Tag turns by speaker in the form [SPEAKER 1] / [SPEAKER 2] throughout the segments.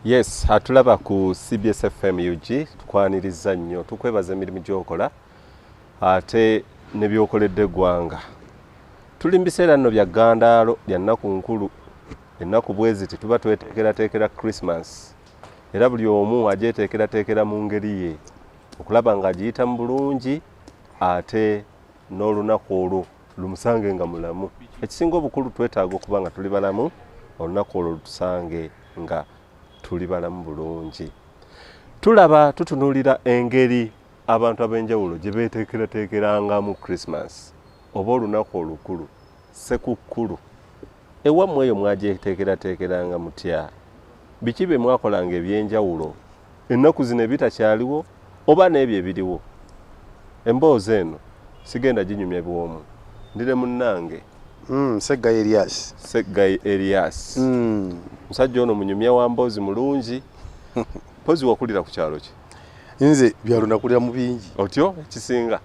[SPEAKER 1] Yes, atulaba ku CBS FM UG tukwaniriza nnyo tukwebaza emirimu gy'okola ate ne by'okoledde eggwanga. Tuli mu biseera nno bya ggandaalo lya nnaku nkulu. Ennaku bwe ziti tuba tweteekerateekera Christmas era buli omu agyeteekerateekera mu ngeri ye okulaba ng'agiyita mu bulungi ate n'olunaku olwo lumusange nga mulamu. Ekisinga obukulu twetaaga okuba nga tuli balamu, olunaku olwo lutusange nga tuli balamu bulungi. Tulaba tutunuulira engeri abantu ab'enjawulo gye beeteekerateekerangamu Christmas oba olunaku olukulu, Ssekukkulu. Ewammwe eyo mwagyeteekerateekeranga mutya? Biki bye mwakolanga eby'enjawulo ennaku zino ebitakyaliwo oba n'ebyo ebiriwo? Emboozi eno sigenda ginyumya bwomu. Ndire munnange
[SPEAKER 2] Seggayi Elias.
[SPEAKER 1] Seggayi Elias. Musajja ono munyumya wa mboozi mulungi. Pozi wakulira ku kyalo ki?
[SPEAKER 2] Nze byalo nakulira mu bingi.
[SPEAKER 1] Otyo ekisinga?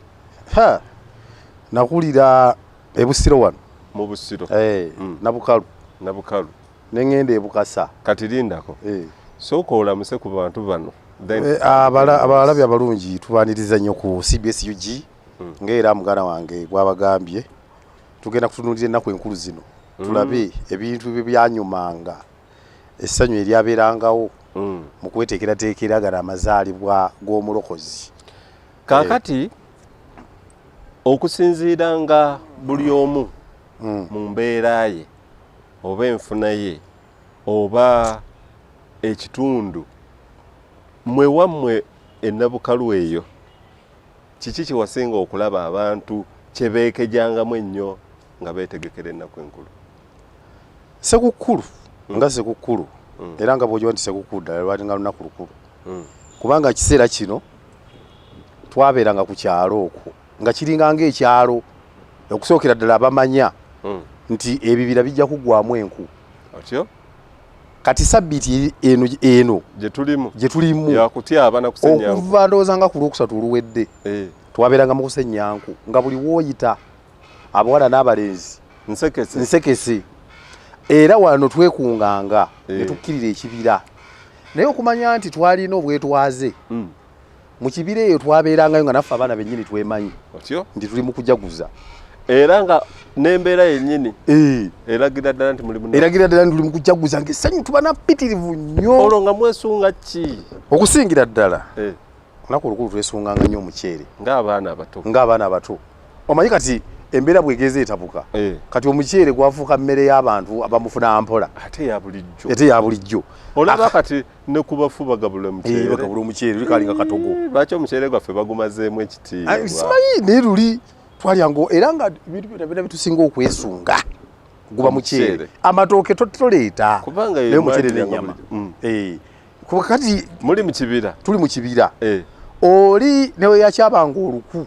[SPEAKER 2] Nakulira Ebusiro wano.
[SPEAKER 1] Mu Busiro.
[SPEAKER 2] Nabukalu.
[SPEAKER 1] Nabukalu.
[SPEAKER 2] Nengende e Bukasa.
[SPEAKER 1] Kati lindako. Sooka olamuse ku bantu bano.
[SPEAKER 2] Abalabi abalungi tubaniriza nnyo ku CBS UG ng'era mugana wange gwabagambye tugenda kutunuulira ennaku enkulu zino tulabe ebintu byanyumanga essanyu eryabeerangawo mu kweteekerateekeragana amazaalibwa g'omulokozi.
[SPEAKER 1] Kaakati okusinziira nga buli omu mu mbeera ye oba enfuna ye oba ekitundu mwe wammwe ennabukalu eyo kiki kiwasinga okulaba abantu kye beekejjangamu ennyo nga beetegekera ennaku enkulu?
[SPEAKER 2] Ssekukkulu nga Ssekukkulu era nga bw'ogiwa nti Ssekukkulu ddala lwali nga lunaku lukulu kubanga kiseera kino twabeeranga ku kyalo okwo nga kiringa ng'ekyalo okusookera ddala abamanya nti ebibira bijja kuggwamu enku.
[SPEAKER 1] Otyo?
[SPEAKER 2] Kati sabbiiti eno gye tulimu
[SPEAKER 1] yakutyaba na kusenya nku
[SPEAKER 2] okuva ndowooza nga ku lwokusatu oluwedde twabeeranga mu kusenya nku nga buli wooyita abawala n'abalenzi nsekese era wano twekunganga ne tukkirira ekibira naye okumanya nti twalina obwetwaze mu kibira eyo twabeerangayo nga naffe abaana bennyini twemanyi nti tuli mu kujaguza
[SPEAKER 1] era nga n'embeera yennyini eragira ddala nti
[SPEAKER 2] tuli mu kujaguza ng'essanyu tuba nappitirivu nnyo.
[SPEAKER 1] Olwo nga mwesunga ki?
[SPEAKER 2] Okusingira ddala olunaku olukulu twesunganga nnyo omuceere ng'abaana abato. Omanyi kati embeera bw'egeza etabuka kati omuceere gwafuuka mmere y'abantu abamufuna mpola
[SPEAKER 1] ate ya bulijjo. Olaba kati ne kubafu bagabula
[SPEAKER 2] omuceere likalinga katogo.
[SPEAKER 1] Lwaki omuceere gwaffe bagumazeemu ekitiibwa?
[SPEAKER 2] Simanyi naye luli twalyango era nga ebintu byonna bitusinga okwesunga guba muceere. Amatooke toleeta naye omuceere n'ennyama. Kati
[SPEAKER 1] muli mu kibira?
[SPEAKER 2] Tuli mu kibira. Oli newe yakyabanga oluku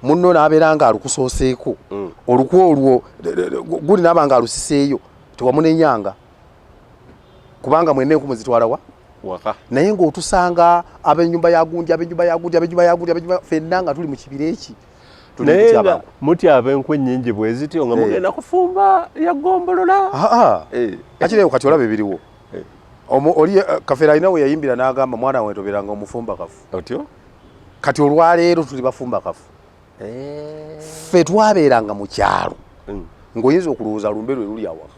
[SPEAKER 2] munno n'abeera nga alukusooseeko oluku olwo guli n'aba nga alusiseeyo tewamunenyanga kubanga mwene enku muzitwalawa
[SPEAKER 1] waka
[SPEAKER 2] naye ng'otusanga ab'ennyumba ya gundi ffenna nga tuli mu kibira eki.
[SPEAKER 1] Naye nga mutya ab'enku ennyingi bwe zityo nga mugenda kufumba ya ggombolola?
[SPEAKER 2] Akirayo kati olaba ebiriwo. Oli Kafeero alina we yayimbira n'agamba mwana we tobeeranga omufumba kafu.
[SPEAKER 1] Otyo?
[SPEAKER 2] Kati olwaleero tuli bafumba kafu. Ffe twabeeranga mu kyalo ng'oyinza okulowooza lumbe lwe luli awaka.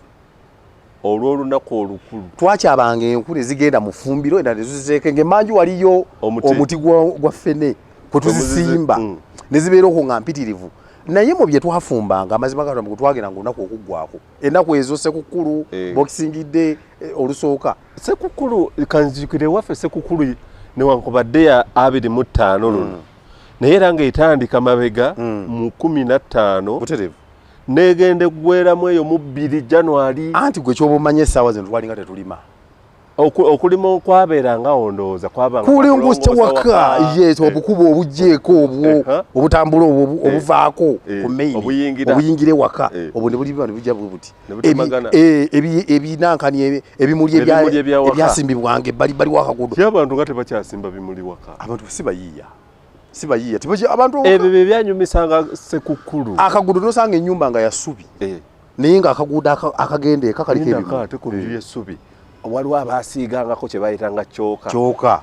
[SPEAKER 1] Olw'olunaku olukulu
[SPEAKER 2] twakyabanga enku ne zigenda mu ffumbiro endala ne tuziteeka ng'emanju waliyo omuti gwa ffene kwe tuzisimba ne zibeera okwo nga mpitirivu. Naye mu bye twafumbanga amazima Katonda twagenda ng'olunaku okuggwaako ennaku ezo Ssekukkulu bw'okisingidde olusooka.
[SPEAKER 1] Ssekukkulu kanzijukire waffe Ssekukkulu newankubadde ya 25 luno naye era ng'etandika mabega mu 15 negenda eggweramu eyo mu 2 January.
[SPEAKER 2] Anti gwe kyoba omanye essaawa zino twalinga tetulima.
[SPEAKER 1] Okulima okwabeeranga ondowooza kwabanga
[SPEAKER 2] waka obukubo obugjeeko obwo obutambula obwo obuvaako ku maini obuyingire waka obwo ne buli bano bijja bwe buti ebinankani ebimuli ebyasimbibwanga ebbali wakagudo.
[SPEAKER 1] Abantu nga tebakyasimba bimuli waka.
[SPEAKER 2] Abantu sibayiya abantu
[SPEAKER 1] ebyo bye byanyumisanga Ssekukkulu.
[SPEAKER 2] Akagudo nosanga ennyumba nga yassubi naye nga akagudo akagenda eka kaliko ebimuli.
[SPEAKER 1] waliwo abaasiigangako kye bayitanga
[SPEAKER 2] kyoka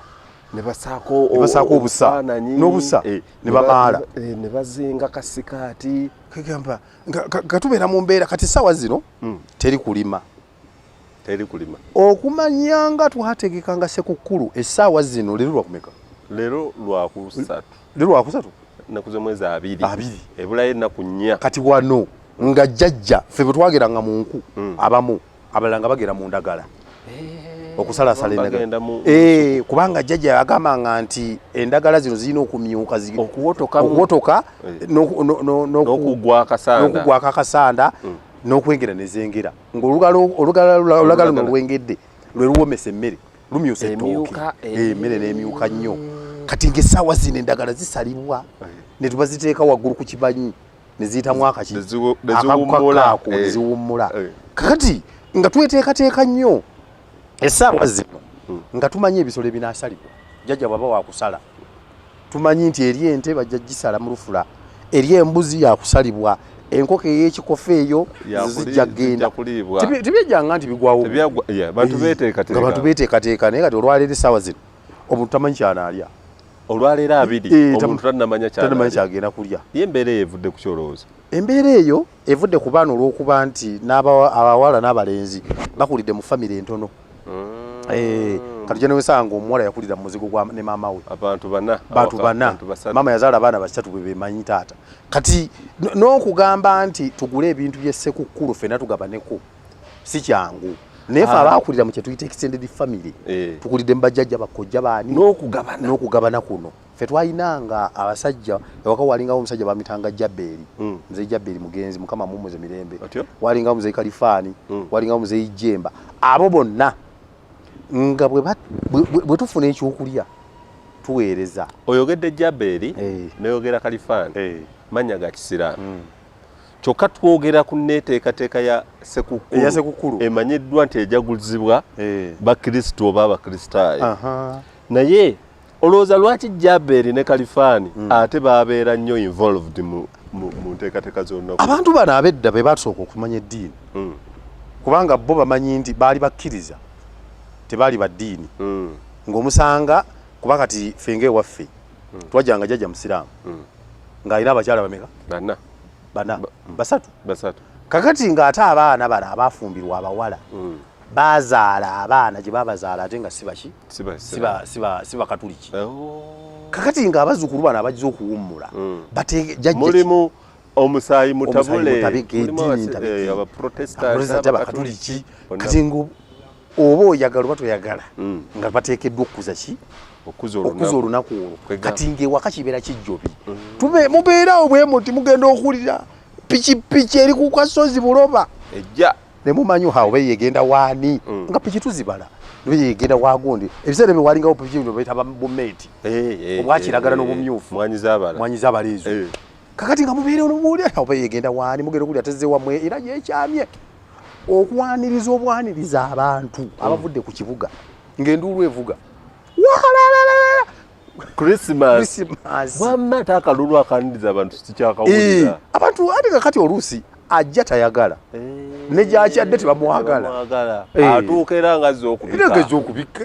[SPEAKER 1] ne basaako
[SPEAKER 2] obusa n'obusa ne bamaala
[SPEAKER 1] ne bazinga kasikaati
[SPEAKER 2] kagamba nga tubeera mu mbeera kati essaawa zino teri kulima okumanya nga twategekanga Ssekukkulu essaawa zino leero lwakumeka
[SPEAKER 1] leero lwakusatu nakuze mwezi abiri ebulayo ennaku 4
[SPEAKER 2] kati wano nga jjajja ffe bwe twageranga mu nku abamu abalala nga bagera mu ndagala okusalasala endagala kubanga jjajja yagambanga nti endagala zino zirina okumyuka okuwotoka n'okugwako akasanda n'okwengera ne zengera ng'olugala luno lwengedde lwe luwomesa emmere lumyusa ettooke emmere n'emyuka nnyo kati ng'essaawa zino endagala zisalibwa ne tuba ziteeka waggulu ku kibanyi ne ziyitamu akakakaako ne ziwummula kakati nga tweteekateeka nnyo essaawa zino nga tumanyi ebisolo ebinaasalibwa jjajja bw'aba waakusala tumanyi nti eri ente bajja gisala mu lufula eri embuzi yakusalibwa enkoko ey'ekikofu eyo zijja genda tibyejjanga nti bigwawo
[SPEAKER 1] bantu
[SPEAKER 2] beteekateeka naye kati olwaleero essaawa zino omuntu tamanyi kyanaalya
[SPEAKER 1] olwaleero abiri omuntu tannamanya
[SPEAKER 2] kyagenda kulya
[SPEAKER 1] ye embeera eyo evudde ku kyolowooza
[SPEAKER 2] embeera eyo evudde ku baana olw'okuba nti abawala n'abalenzi bakulidde mu famire entono kati gyenosanga omuwala yakulira mu muzigo ne maama we
[SPEAKER 1] bantu bana
[SPEAKER 2] maama yazaala abaana basatu bwe bemanyi taata kati n'okugamba nti tugule ebintu by'Essekukkulu ffenna tugabaneko si kyangu naye ffe abaakulira mu kye tuyita extended family tukulidde mu bajjajja bakojja baani n'okugabana kuno ffe twalinanga abasajja ewaka walingawo omusajja bamitanga Jabbeeri muzeyi Jabbeeri mugenzi mukama mumuze mirembe walingawo muzeyi Kalifaani walingawo muzeyi Jemba abo bonna nga bwe tufuna ekyokulya tuweereza
[SPEAKER 1] oyogedde Jabbeeri n'oyogera Kalifaani mannya ga kisiraamu kyokka twogera ku nneeteekateeka ya Ssekukkulu emanyiddwa nti ejagulizibwa bakristo oba abakristaayo naye olowooza lwaki Jabbeeri ne Kalifaani ate babeera nnyo involved mu nteekateeka zonna
[SPEAKER 2] abantu bano ab'edda be batusooka okumanya eddiini kubanga bo bamanyi nti baali bakkiriza tebaali baddiini ng'omusanga kuba kati ffe ng'ewaffe twajjanga jjajja musiraamu ng'alina abakyala bameka bana basatu kakati ng'ate abaana bano abaafumbirwa abawala bazaala abaana gye babazaala ate nga si bakatuliki kakati ng'abazzukulu bano abajja okuwummula
[SPEAKER 1] mulimu omusaayi mutabule
[SPEAKER 2] abaprotestant abakatuliki kati oba oyagala oba toyagala nga bateekeddwa okukuza ki okuza olunaku olwo kati ng'ewaka kibeera kijjobi mubeerawo bwe muti mugenda okuwulira pikipiki eri ku kasozi Buloba
[SPEAKER 1] ejja
[SPEAKER 2] ne mumanyi oba yegenda waani nga piki tuzibala nibe yegenda wagundi ebiseera bye walingawo piki bino bayita bumeeti obwakiragala n'obumyufu mwanyi z'abaleezo kakati nga mubeerawo nomuwulira oba yegenda waani mugenda okuwulira tezze wammwe era gyekyamye okwaniriza obwaniriza abantu abavudde ku kibuga ng'enduulu evuga
[SPEAKER 1] Christmas wamma takalulu akaniriza abantu sikyakawulira
[SPEAKER 2] abantu ate kakati oluusi ajja tayagala ne gyakyadde tebamwagala
[SPEAKER 1] atuuka era nga azza okubika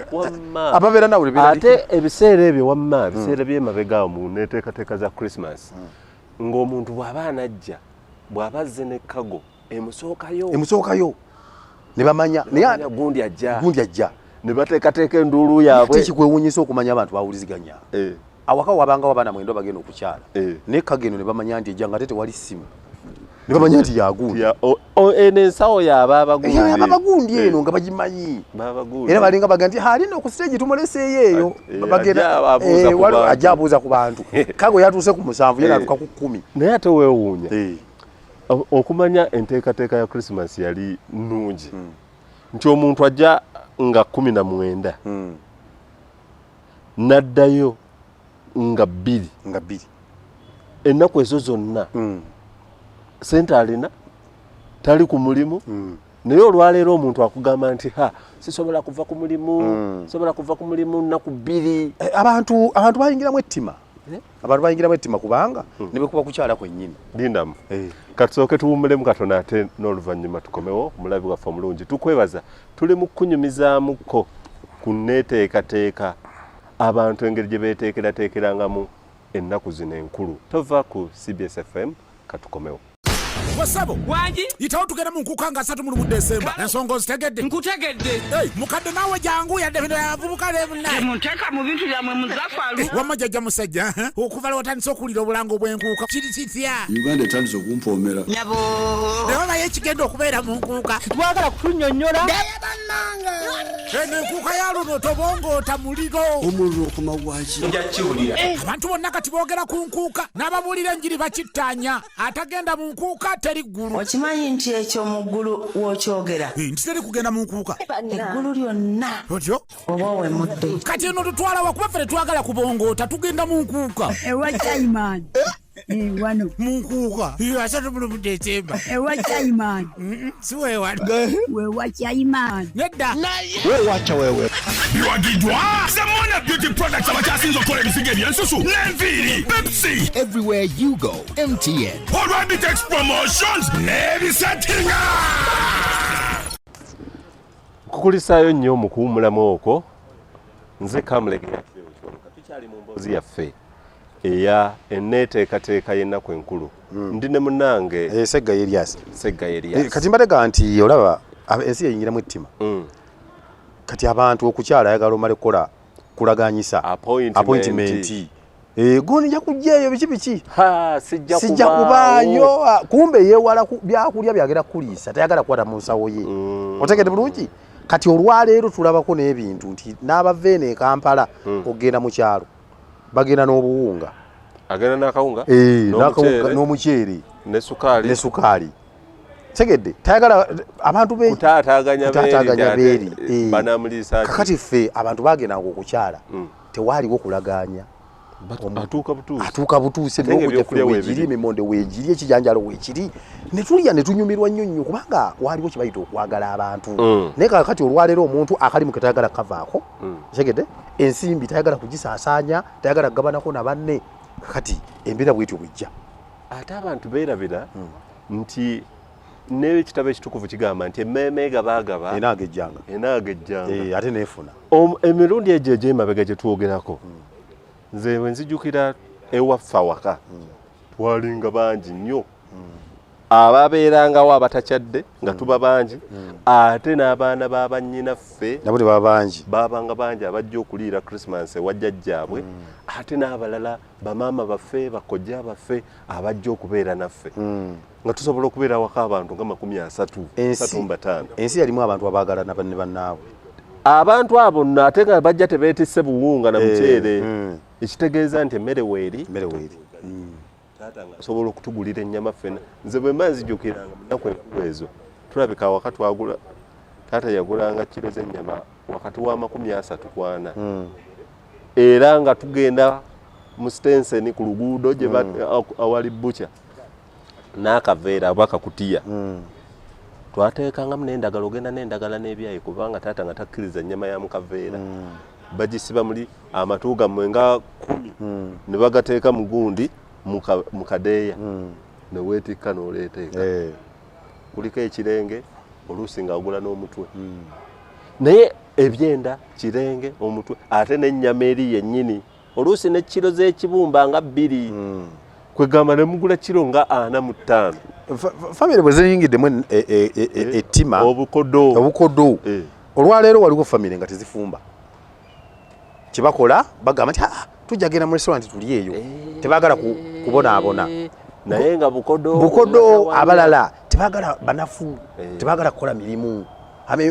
[SPEAKER 2] ababeera nawe
[SPEAKER 1] ate ebiseera ebyo wamma biseera by'emabega mu neeteekateeka za Christmas ng'omuntu bw'aba anajja bw'aba azze n'ekkago
[SPEAKER 2] emusookayo ne bamanya naye gundi ajja
[SPEAKER 1] ne bateekateeka enduulu yaabwe
[SPEAKER 2] tekikwewuunyisa okumanya abantu bawuliziganya awaka wabanga abaana mwenda bagenda okukyala naye ekkago eno ne bamanya nti ejjanga ate tewali ssimu ne bamanya nti yagundi
[SPEAKER 1] ensawo
[SPEAKER 2] yababagundi eno nga bagimanyi era balinga baga nti alina ku stage tumuleseeyo eyo ajja abuuza ku bantu kago yatuuse ku 7 ye natuuka ku 10
[SPEAKER 1] naye ate weewuunya okumanya enteekateeka ya Christmas yali nnungi nti omuntu ajja nga 19 n'addayo nga 2 ennaku ezo zonna sente alina tali ku mulimu naye olwaleero omuntu akugamba nti sisobola kuva ku mulimu nnaku 2
[SPEAKER 2] abantu bayingiramu ettima abantu bayingiramu ettima kubanga ne bekuba kukyala kwennyini
[SPEAKER 1] lindamu katusooke tuwummulemu katono ate n'oluvannyuma tukomewo mulabi waffe omulungi tukwebaza tuli mu kunyumizaamuko ku nneeteekateeka abantu engeri gye beeteekerateekerangamu ennaku zino enkulu tova ku CBS FM katukomewo
[SPEAKER 3] Wasabo
[SPEAKER 4] wangi
[SPEAKER 3] yitawo tugenda mu nkuka nga 3 mu December ensonga zitegedde
[SPEAKER 4] nkutegedde
[SPEAKER 3] mukadde nawe jangu yadde bino yavubuka lemunna
[SPEAKER 4] munteka mu bintu byamwe muzafalu
[SPEAKER 3] wamajja musajja okuva lwe watandise okulira obulango bw'enkuuka kiri kitya
[SPEAKER 5] Uganda etandise okumpoomera
[SPEAKER 4] nyabo
[SPEAKER 3] naye naye ekigenda okubeera mu nkuuka
[SPEAKER 4] twagala kutunnyonnyola
[SPEAKER 3] enkuuka ya luno tobongoota muliro
[SPEAKER 5] omuliro okumagwaki
[SPEAKER 4] njakiwulira
[SPEAKER 3] abantu bonna kati boogera ku nkuuka n'ababuulira enjiri bakittaanya atagenda mu nkuuka teri ggulu
[SPEAKER 6] okimanyi nti ekyo mu ggulu w'okyogera
[SPEAKER 3] nti teri kugenda mu nkuuka
[SPEAKER 6] eggulu lyonna
[SPEAKER 3] otyo
[SPEAKER 6] oba owemudde
[SPEAKER 3] kati eno tutwala wakuba ffe tetwagala kubongoota tugenda mu nkuuka
[SPEAKER 7] ewa Chaiman wano
[SPEAKER 3] mu nkuuka 3 mu December
[SPEAKER 7] ewa Chaiman
[SPEAKER 3] si weewano
[SPEAKER 7] wewa Chaiman
[SPEAKER 3] nedda
[SPEAKER 5] weewacha wewe
[SPEAKER 3] biwagiddwa Zamona Beauty Products abakyasinza okukola ebisigo ebyensusu n'enviiri Pepsi
[SPEAKER 5] everywhere you go MTN
[SPEAKER 3] Olwabitex promotions n'ebisettinga
[SPEAKER 1] kukulisaayo nnyo mu kuwummulamu okwo nze kamulege tukyali mu mboozi yaffe eya enneeteekateeka y'ennaku enkulu ndi ne munnange
[SPEAKER 2] Segga Elias
[SPEAKER 1] kati
[SPEAKER 2] mbalega nti olaba ensi yeyingiramu ettima kati abantu okukyala ayagala omale kukola kulaganyisa appointment goni nja kujja eyo biki sijja kubaayo kumbe yeewala byakulya byagera kuliisa tayagala kukwata mu nsawo ye otegedde bulungi kati olwaleero tulabako n'ebintu nti n'abaveene e Kampala ogenda mu kyalo bagenda n'obuwunga
[SPEAKER 1] agenda n'akawunga
[SPEAKER 2] n'omuceere
[SPEAKER 1] ne sukaali
[SPEAKER 2] tegedde tayagala abantu
[SPEAKER 1] kutaataaganya beeri banamulisa
[SPEAKER 2] kakati ffe abantu bagendanga okukyala tewaaliwo kulaganya atuuka butuuse n'okujja weekiri emimonde weekiri ekijanjalo weekiri ne tulya ne tunyumirwa nnyo kubanga waliwo kibayita okwagala abantu naye kakati olwaleero omuntu akali mu ketayagala kavaako tegedde ensimbi tayagala kugisaasaanya tayagala kugabanako na banne kakati embeera bwetyo bwejja
[SPEAKER 1] ate abantu beerabira nti n'ekitabo ekitukuvu kigamba nti emmeeme gabaagaba enaagejjanga
[SPEAKER 2] ate neefuna
[SPEAKER 1] emirundi egyo egy'emabega gye twogerako nze bwe nzijukira ewaffe awaka twalinga bangi nnyo ababeerangawo abatakyadde nga tuba bangi ate n'abaana b'abannyinaffe
[SPEAKER 2] nabo ne baba bangi
[SPEAKER 1] baabanga bangi abajja okuliira Christmas ewa jjajjaabwe ate n'abalala bamaama baffe bakojja baffe abajja okubeera naffe nga tusobola okubeera awaka abantu nga 35
[SPEAKER 2] ensi yalimu abantu abaagala na banne bannaabwe
[SPEAKER 1] abantu abo nno ate nga bajja tebeetisse buwunga na muceere ekitegeeza nti emmere weeri sobola okutugulira ennyama ffena nze bwe mba nzijukiranga munaku enkulu ezo tulabika awaka twagula taata yagulanga kiro z'ennyama wakati wa 30-40 era nga tugenda mu Stenseni ku luguudo gye awali bbuca n'akaveera oba kakutiya twateekangamu n'endagala ogenda n'endagala n'ebyayi kubanga taata nga takkiriza ennyama ya mukaveera bagisiba muli amatu gammwe nga 10 ne bagateeka mu gundi mu kadeeya ne weetikka n'oleeteeka kuliko ekirenge oluusi ng'agula n'omutwe naye ebyenda kirenge omutwe ate n'ennyama eri yennyini oluusi ne kiro z'ekibumba nga 2 kwegamba ne mugula kiro nga 45
[SPEAKER 2] famire bwe ziyingiddemu ettima obukodo olwaleero waliwo famire nga tezifumba kyebakola bagamba nti tujja genda mu restaurant tuli eyo tebaagala kubonaabona
[SPEAKER 1] naye nga
[SPEAKER 2] bukodo abalala tebaagala banafu tebaagala kukola mirimu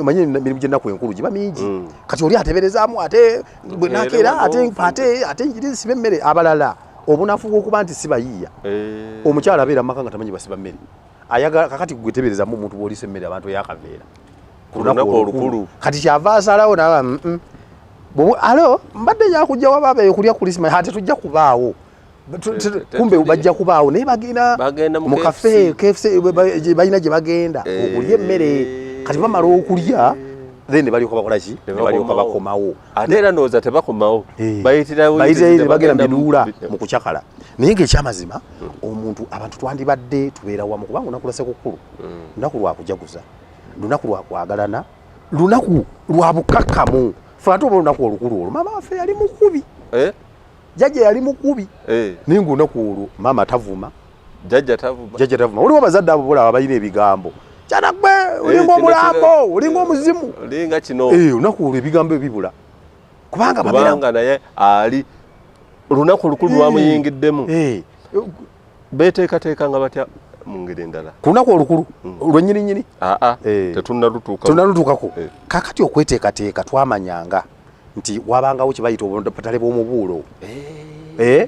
[SPEAKER 2] manyi emirimu gy'ennaku enkulu giba mingi kati oli ateberezaamu ate bwe nakeera ate njiri siba emmere abalala obunafu bw'okuba nti sibayiiya omukyala abeera mumaka nga tamanyi basiba mmere ayagala kakati gweteberezaamu omuntu bw'oliisa emmere abantu eyakaveera ku lunaku olukulu kati kyava asalawo naba alo mbadde nyakujja wababa ekulya Christmas ate tujja kubaawo kumbe bajja kubaawo naye bagenda mu kafe KFC balina gye bagenda okulya emmere kati bamala okulya then balyoka bakola ki balyoka bakomawo
[SPEAKER 1] ate era ndowooza tebakomawo
[SPEAKER 2] bayitira bagenda biduula mu kucakala naye ng'ekyamazima omuntu abantu twandibadde tubeera wamu kubanga olunaku lwa Ssekukkulu lunaku lwakujaguza lunaku lwakwagalana lunaku lwa bukakkamu fe ate oba olunaku olukulu olwo maama waffe yali mukubi jjajja yali mukubi naye ng'olunaku olwo maama tavuma
[SPEAKER 1] jjajja tavuma
[SPEAKER 2] waliwo abazadde abo bolaba balina ebigambo kyanagwe olinga omulambo olinga omuzimu
[SPEAKER 1] olinga kino
[SPEAKER 2] olunaku olwo ebigambo ebibula
[SPEAKER 1] kubanga naye ali olunaku olukulu lwamuyingiddemu beteekateekanga batya mu ngeri endala
[SPEAKER 2] ku lunaku olukulu lwennyininyini
[SPEAKER 1] tunnalutuukako
[SPEAKER 2] kakati okweteekateeka twamanyanga nti wabangawo kye bayita obutale bw'omubuulo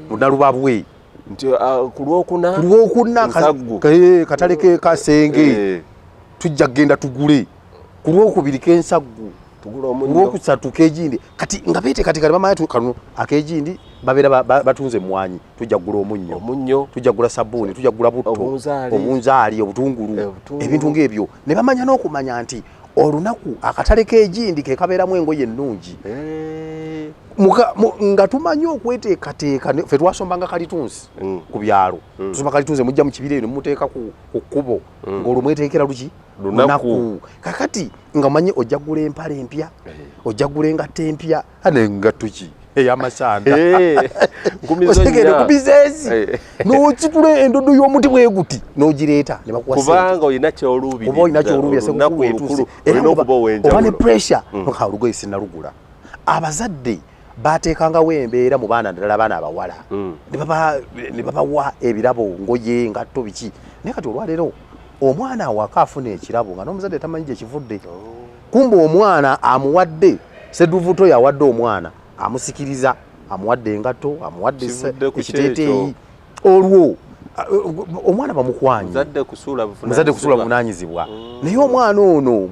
[SPEAKER 2] bunalubabwe
[SPEAKER 1] nti ku lwokuna
[SPEAKER 2] katale ke kasenge tujja kgenda tugule ku lwokubiri k'ensaggu olwokusatu kegindi kati nga beteekateeka bamanya kano akegindi babeera batunze emmwanyi tujja kugula omunnyo tujja kugula sabbuuni tujja kugula butto obunzaali obutungulu ebintu ng'ebyo ne bamanya n'okumanya nti olunaku akatale k'egindi ke kabeeramu engoye ennungi nga tumanyi okweteekateeka ffe twasombanga kalitunsi ku byalo tusomba kalitunsi mujja mu kibira eno mumuteeka ku kkubo ng'olwo mweteekera luki lunaku kakati nga manyi ojja kugula empale empya ojja kugula engatto empya n'engatto ki ey'amasanda kubizeezi n'okitula endodo y'omuti bweguti n'ogireeta ne
[SPEAKER 1] bakubanga olina kyoluubiri
[SPEAKER 2] oba olina kyoluubiri Ssekukkulu etuuse era oba ne pressure noka olugoye sinnalugula abazadde bateekangawo embeera mu baana ddala abaana abawala ne babawa ebirabo ngoye ngatto biki naye kati olwaleero omwana awaka afuna ekirabo nga n'omuzadde tamanyi gye kivudde kumbe omwana amuwadde Sseduvuto yawadde omwana amusikiriza amuwadde engatto amuwadde ekiteeteeyi olwo omwana bamukwanye muzadde kusuula buvunaanyizibwa naye omwana ono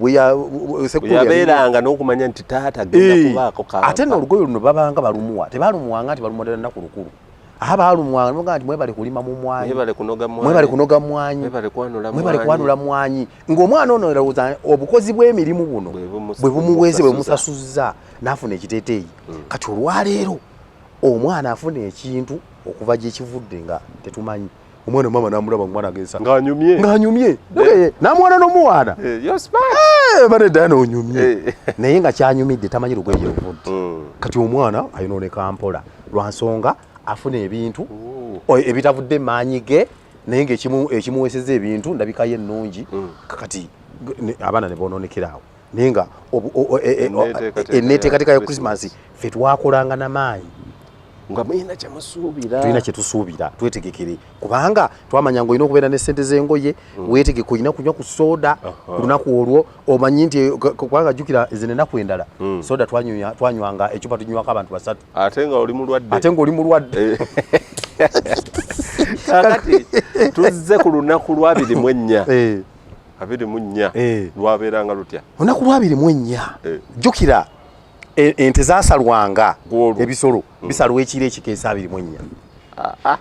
[SPEAKER 1] yabeeranga n'okumanya nti taata agenda kubaako
[SPEAKER 2] ate n'olugoye luno babanga balumuwa tebalumuwanga nti balumuwa ddala nnaku lukulu balumuwanga nimugaa nti mwebale kulima mu mwanyi mwebale kunoga mwanyi mwebale kwanula mwanyi ng'omwana ono erowooza obukozi bw'emirimu buno bwe bumuweeze bwe bumusasuzza n'afuna ekiteeteeyi kati olwaleero omwana afuna ekintu okuva gye kivudde nga tetumanyi omwana mama namulaba omwana agensa ng'anyumye namwana n'omuwaana bane ddala n'onyumye naye nga kyanyumidde tamanyi lugoye gye luvudde kati omwana ayinooneka mpola lwa nsonga afuna ebintu ebitavudde maanyi ge naye ng'ekimuweeseza ebintu ndabika ye ennungi kakati abaana ne bonoonekera awo naye nga enneeteekateeka ya Krismasi ffe twakolanga n'amaanyi
[SPEAKER 1] nga mulina kyemusuubira
[SPEAKER 2] tulina kyetusuubira twetegekere kubanga twamanya ng'olina okubeera ne ssente z'engoye weetegeke olina kunywa ku sooda ku lunaku olwo omanyi nti kubanga jjukira ezo ennaku endala sooda twanywanga ecupa tunywako abantu 3
[SPEAKER 1] ate nga oli mulwadde kakati tuzze ku lunaku lwa 24 lwabeeranga lutya
[SPEAKER 2] olunaku lwa 24 jjukira ente zaasalwanga ebisolo bisalwa ekiro ekikeesa 24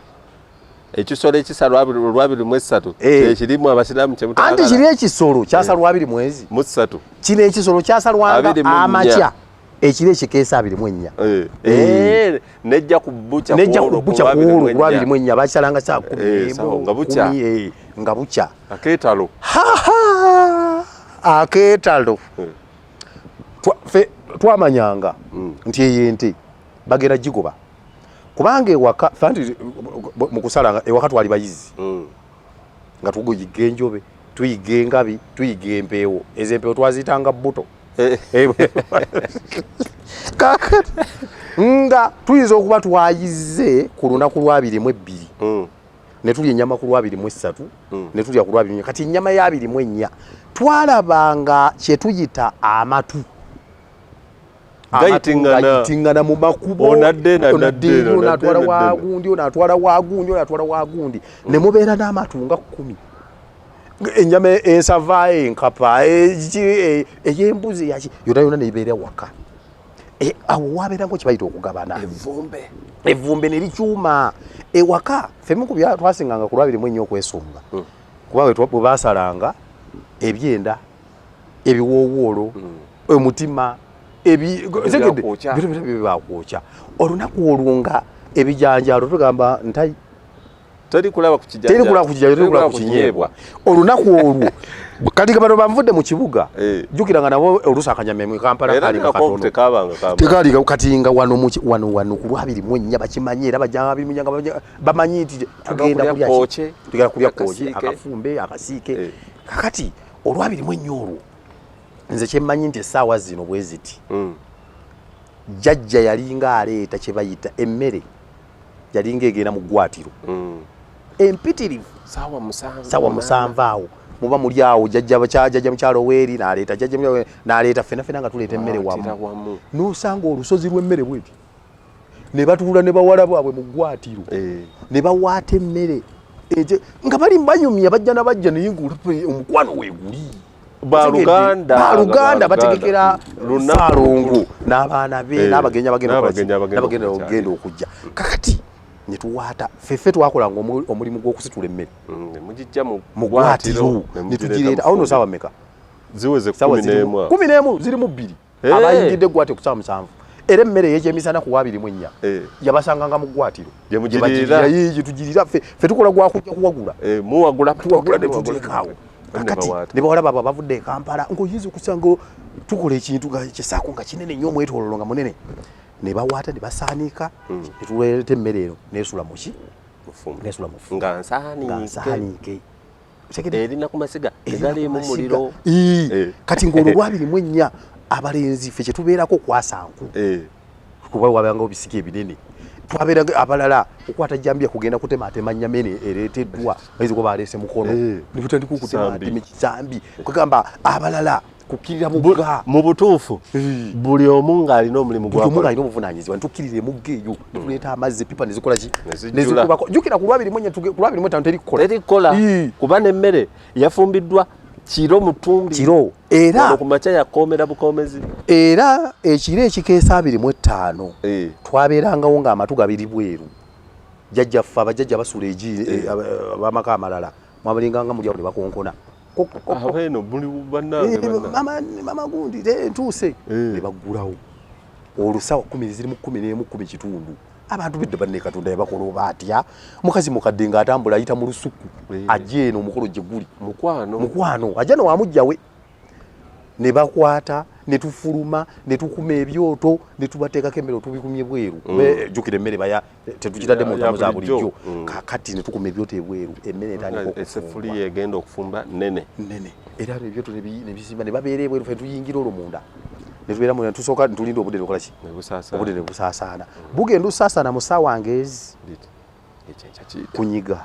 [SPEAKER 1] ekisolo ekisalwa lwa 23 ekirimu abasiraamu
[SPEAKER 2] anti kiri ekisolo kyasalwa 23 kino ekisolo kyasalwanga amakya ekiro ekikeesa 24
[SPEAKER 1] nejja ku bbuca
[SPEAKER 2] kuolwo lwa 24 bakisalanga 10 nga bukya akeetalo twamanyanga nti eyente bagenda gigoba kubanga ewaka fanti mu kusalanga ewaka twali bayizi nga tugoyiga enjobe tuyiga engabi tuyiga empeewo ezo empeewo twaziyitanga bbuto kakati nga tuyinza okuba twayize ku lunaku lwa 22 ne tulya ennyama ku lwa 23 ne tulya ku lwa 24 kati ennyama ya 24 twalabanga kye tuyita amatu gayitingana mu makubo onatwala wagundi ne mubeera n'amatu nga 10 ennyama ensava enkapa ey'embuzi yonna yonna nebeera waka awo wabeerango kibayita okugabana evvumbe ne likyuma ewaka ffemu ku bya twasinganga ku lwa 24 okwesunga kuba bwe basalanga ebyenda ebiwoowoolo omutima bakwoca olunaku olunga ebijanjalo tugamba ntai
[SPEAKER 1] teri kulaba ku
[SPEAKER 2] kinyebwa olunaku olwo kati bano bavudde mu kibuga jukiranga nabo olusakanyame mu Kampala kali katono tekali kati nga wano ku lwabiri mwennya bakimanye era bajanga biri munyanga bamanyi nti tugenda kulya koche akafumbe akasiike kakati olwabiri mwennya olwo nze kyemmanyi nti essaawa zino bweziti jjajja yalinga aleeta kye bayita emmere yalinga egenda mu ggwatiro empitirivu saawa musanvu awo muba muli awo jjajja mukyalo weeri n'aleeta ffenna nga tuleeta emmere wamu n'osanga olusozi lw'emmere bweti ne batuula ne bawala bwabwe mu ggwatiro ne bawaata emmere nga bali banyumya bajja nabajja naye omukwano weeguli baluganda bategekera Ssaalongo n'abaana be n'abagenya bagenda okujja kakati ne tuwaata ffeffe twakolanga omulimu gw'okusitula emmere
[SPEAKER 1] mugijja mu
[SPEAKER 2] ggwatiro ne tugireeta awo no saawa mmeka
[SPEAKER 1] ziweze 11
[SPEAKER 2] zirimu 2 abayingidde eggwatiro ku saawa 7 era emmere ey'ekyemisana ku waabiri mwennya yabasanganga mu ggwatiro gyetugirira ffe tukola gwakujja kuwagula
[SPEAKER 1] muwagula
[SPEAKER 2] ne tuteekaawo kakati ne bawala baba bavudde e Kampala ng'oyinza okusanga tukola ekintu kyesaako nga kinene nnyo omwetoololo nga munene ne bawaata ne basaanika ne tuleeta emmere eno neesula muki neesula mufu
[SPEAKER 1] nga nsaaniike erina ku masiga egalimu muliro
[SPEAKER 2] kati ng'olwo lwabiri mwennya abalenzi ffe kye tubeerako kwasanku kuba wabangawo bisiki ebinene twabeeranga abalala okwata jjambiya kugenda kutematema nnyamene ereeteddwa bayinza kuba baleese mukono ne tutandika okutematema ekizambi kugamba abalala kukkirira mugga
[SPEAKER 1] mu butuufu buli omu ng'alina omulimu
[SPEAKER 2] gwalina obuvunaanyizibwa ne tukkirira emugga eyo ne tuleeta amazzi epipa ne zikola ki nezikubako jjukira ku lwabiri mwetaano terikola
[SPEAKER 1] kuba n'emmere yafumbiddwa kiro mutumbi
[SPEAKER 2] kiro era
[SPEAKER 1] ku makya yakoomera bukoomezi
[SPEAKER 2] era ekiro ekikeesa 25 twabeerangawo ng'amatu gabiri bweru jjajjaffe abajjajja basuula egi abamaka amalala mwabalinganga muli awo ne bakonkona mama gundi ntuuse ne baggulawo olusawa 10 zirimu 11 kitundu abantu bedde banne Katonda yabakola batya mukazi mukadde ng'atambula ayita mu lusuku ajja eno omukolo gye guli mukwano ajja no wamujjawe ne bakwata ne tufuluma ne tukuma ebyoto ne tubateekako emmere tubikumye bweru jjukira emmere baya tetukitadde mu ntamu za bulijjo kakati ne tukuma ebyoto ebweru emmere
[SPEAKER 1] essefuliya egenda okufumba nene
[SPEAKER 2] era ebyoto ne bisimba ne babeera ebweru fe tuyingira olwo munda ne tubeera mu tusooka ntulinde obudde nebukola ki obudde ne busaasaana bugenda osaasaana mu ssaawa ngezi kunyiga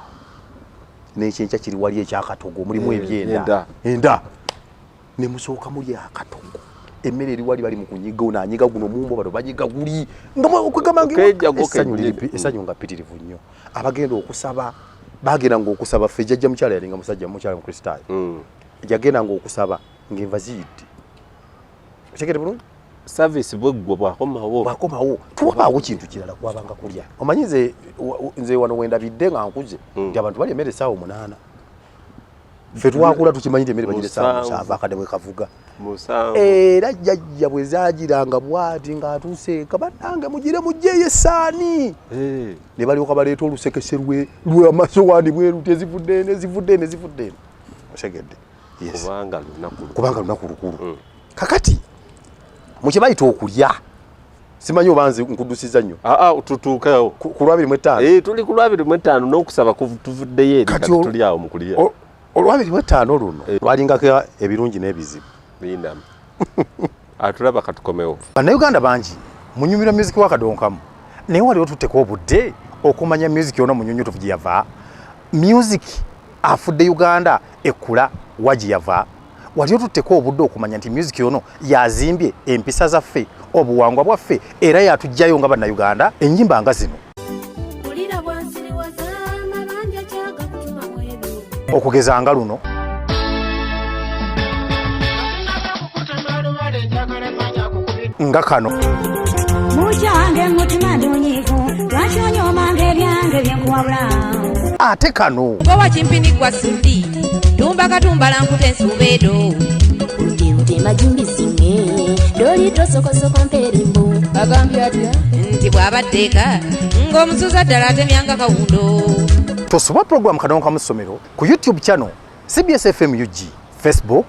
[SPEAKER 2] n'ekyenkya kiri wali ekyakatogo mulimu ebyenda ne musooka muli akatogo emmere eri wali bali mu kunyiga onaanyiga guno mumbo bano banyiga guli essanyu nga ppitirivu nnyo abagenda okusaba bagendanga okusaba ffe jjajja mukyala yalinga musajja mukyala mukristaayo yagendanga okusaba ng'enva ziyidde otegere bulungi
[SPEAKER 1] service bweggwe
[SPEAKER 2] bwakomawo tuwabaawo kintu kirala kwabanga kulya omanyi nze wano wendabidde nga nkuze nti abantu bali emmere essaawa 8 ffe twakula tukimanyi nti emmere bagira essaawa 7 akadde bwe kavuga era jjajja bwe zaagiranga bwati ng'atuuse eka bannange mugire mugyeyo essaani ne balyoka baleeta olusekese lw'amasowaani bweru tezivudde osegedde kubanga lunaku lukulu kakati mukye bayita okulya simanyi oba nze nkuddusiza nnyo
[SPEAKER 1] tutuukewo
[SPEAKER 2] ku 25
[SPEAKER 1] tuli ku 25 n'okusaba tuvuddeyo eri kati tuli awo mu kulya
[SPEAKER 2] olwabiri luno lwalingako ebirungi n'ebizibu
[SPEAKER 1] bindamu atulaba katukomewo
[SPEAKER 2] bannayuganda bangi munyumirwa music wakadonkamu naye waliwo tutteko obudde okumanya music yona munyonyotofu gye yava music afudde Uganda ekula waji yava waliwo tutteko obudde okumanya nti music yono yazimbye empisa zaffe obuwangwa bwaffe era yatujjayo nga bannayuganda ennyimba nga zino okugeza nga luno nga kano
[SPEAKER 8] mukyange mutima ndunyivu lwaki onyoomanga ebyange byenkuwabula
[SPEAKER 2] ate kano
[SPEAKER 9] bowa kimpini gwa sudi tumba katumba lankuta ensuubeedo
[SPEAKER 8] ute majimbi singe doli tosokosoko mperimbu agambye atya nti bw'abaddeeka ng'omusuza ddala atemyanga kawundo.
[SPEAKER 2] Tosoba program Kadongo mu ssomero ku YouTube channel CBS FM UG, Facebook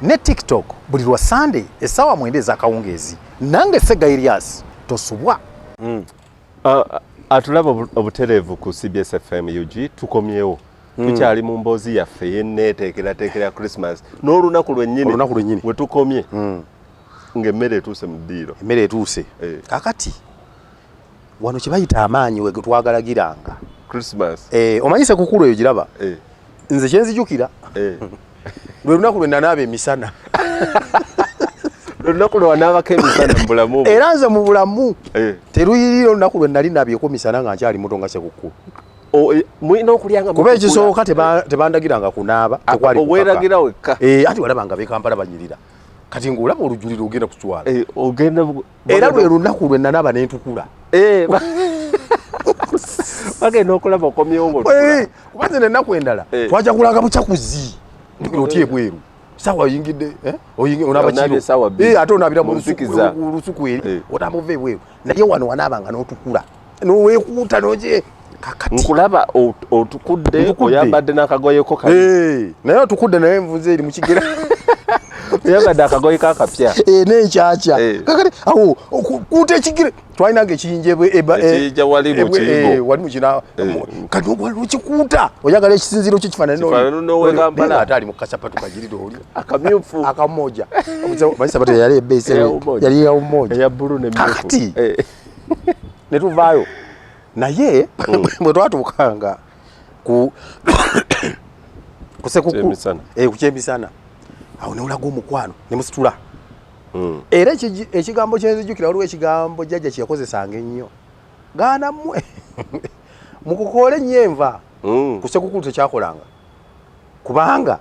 [SPEAKER 2] ne TikTok buli lwa Sunday essaawa 9 ez'akawungeezi. Nange Sega Elias tosobwa.
[SPEAKER 1] Atulaba obutereevu ku CBS FM UG tukomyewo. Tukyali mu mboozi yaffe yenneeteekerateekera Christmas n'olunaku lwennyini we tukomye ng'emmere etuuse mu ddiiro.
[SPEAKER 2] Emmere etuuse. Kakati wano kye bayita amaanyi we twagalagira
[SPEAKER 1] Christmas.
[SPEAKER 2] Omanyi Sekukulu eyo giraba? Nze kye nzijukira. Lwe lunaku lwe nanaaba emisana.
[SPEAKER 1] Lunaku lwe wanaabako emisana mu bulamu.
[SPEAKER 2] Era nze mu bulamu teruyirira olunaku lwe nali nabyeko misana nga nkyali muto nga Sekukulu.
[SPEAKER 1] Mulina okulyanga
[SPEAKER 2] kuba ekisooka tebandagiranga kunaaba tekwali
[SPEAKER 1] oweeragira wekka.
[SPEAKER 2] Ate walabanga b'Ekampala banyirira kati ng'olaba olujjuliro ogenda kuswala.
[SPEAKER 1] Ogenda
[SPEAKER 2] era lwe lunaku lwe nanaaba ne ntukula.
[SPEAKER 1] Bagenda okulaba okomyewo ng'otukula.
[SPEAKER 2] Kuba nze n'ennaku endala twajja kulanga bucakuzi oti ebweru sawa oyingidde onaaba kiro ate onaabira mu lusuku eri onamuva ebweru naye wano wanaabanga n'otukula noweekuuta noje kakati
[SPEAKER 1] nkulaba otukudde oyambadde n'akagoyeko kabi
[SPEAKER 2] naye otukudde naye envunze eri mu kigera
[SPEAKER 1] oyambadde akagoye kakapya
[SPEAKER 2] n'enkyakya kakati awo okuuta ekigere twalinanga
[SPEAKER 1] ekiyinja wali mu kiyigo
[SPEAKER 2] wali mukina kati wali okikuuta oyagala ekisinziiro kyo kifaanana ate ali mu kasapatu kagirira oli
[SPEAKER 1] akamyufu
[SPEAKER 2] akamoja masapatu yali ebbeese yali ya umoja
[SPEAKER 1] eya bbulu n'emmyufu
[SPEAKER 2] kakati ne tuvaayo naye bwe twatuukanga ku Sekukulu ku kyemisana awo newulaga omukwano ne musitula. Era ekigambo kyenzijukira waliwo ekigambo jjajja kye yakozesanga ennyo gaana mmwe mukukoole nnyo enva ku Sekukulu tekyakolanga kubanga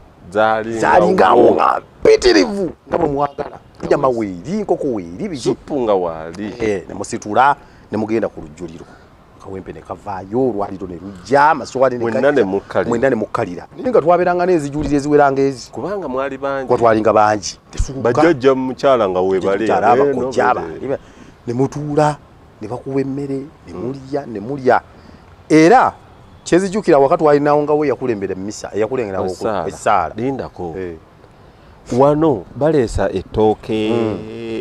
[SPEAKER 2] zaalingawo nga mpitirivu nga bwe mwagala nyama weeri nkoko weeri biki
[SPEAKER 1] supu nga waali
[SPEAKER 2] ne musitula ne mugenda ku lujjuliro kawempe ne kavaayo olwaliro ne lujja amasowaani mwenna ne mukkalira naye nga twabeeranga n'ezijulire eziweranga ezi
[SPEAKER 1] kubanga mwali bangi
[SPEAKER 2] kuba twalinga bangi
[SPEAKER 1] bajjajja mu mukyala nga weebali
[SPEAKER 2] abakojja ne mutuula ne bakuwa emmere ne mulya era kyezijjukira wakati walinawo nga we yakulembera misa eyakulengerawo essaala
[SPEAKER 1] lindako wano baleesa ettooke